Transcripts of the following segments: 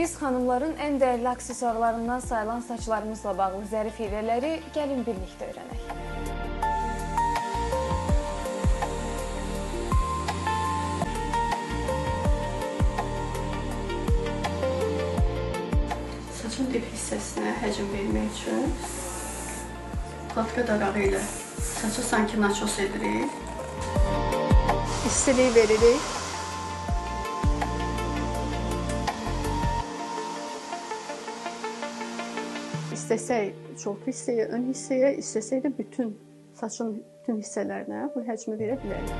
Biz xanımların ən dəyərli aksesuarlarından sayılan saçlarımızla bağlı zərif hilələri gəlin birlikdə öyrənək. Saçın dip hissəsinə həcm vermək üçün platka darağı ilə saçı sanki načos edirik. İstilik veririk. İstəsək çox hissəyə, ön hissəyə, istəsək də bütün saçın bütün hissələrinə bu həcmi verə bilərik.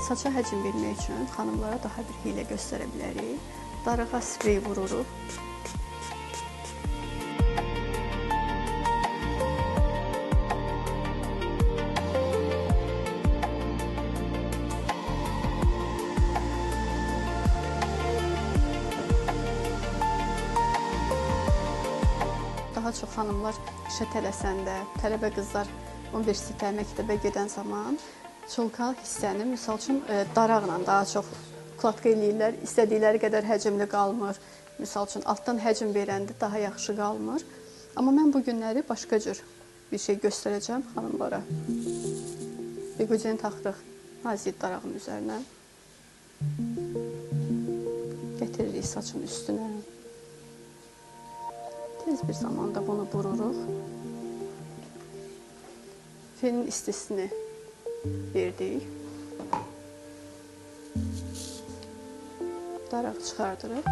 Saça həcm vermək üçün xanımlara daha bir hiylə göstərə bilərik. Darağa sprey vururuq. Daha çox xanımlar işə tələsəndə, tələbə qızlar universitetə, məktəbə gedən zaman çolka hissəni, misal üçün, daraqla daha çox kladka eləyirlər, istədikləri qədər həcmli qalmır. Misal üçün, altdan həcm verəndə daha yaxşı qalmır. Amma mən bu günləri başqa cür bir şey göstərəcəm xanımlara. Bigudini taxırıq nazik darağın üzərinə. Getiririk saçın üstünə. Tez bir zamanda bunu vururuq. Fenin istisini verdik. Daraq çıxardırıq.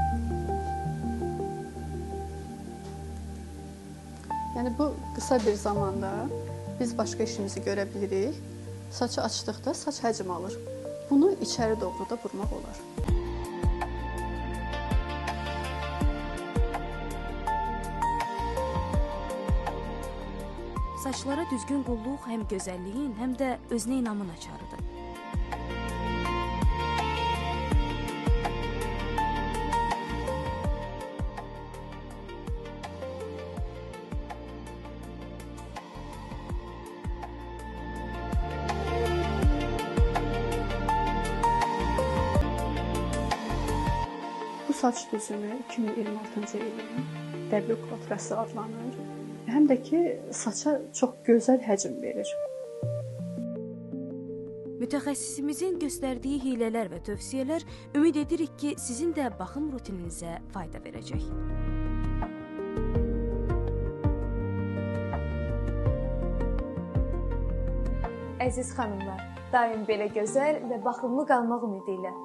Yəni bu qısa bir zamanda biz başqa işimizi görə bilirik. Saçı açdıqda saç həcm alır. Bunu içəri doğru da vurmaq olar. Saçlara düzgün qulluq həm gözəlliyin, həm də özünə inamın açarıdır. Bu saç düzümü 2026-cı ilin dəbli klatkası adlanır. Həm də ki, saça çox gözəl həcm verir. Mütəxəssisimizin göstərdiyi hilələr və tövsiyələr ümid edirik ki, sizin də baxım rutininizə fayda verəcək. Əziz xanımlar, daim belə gözəl və baxımlı qalmaq ümidi ilə.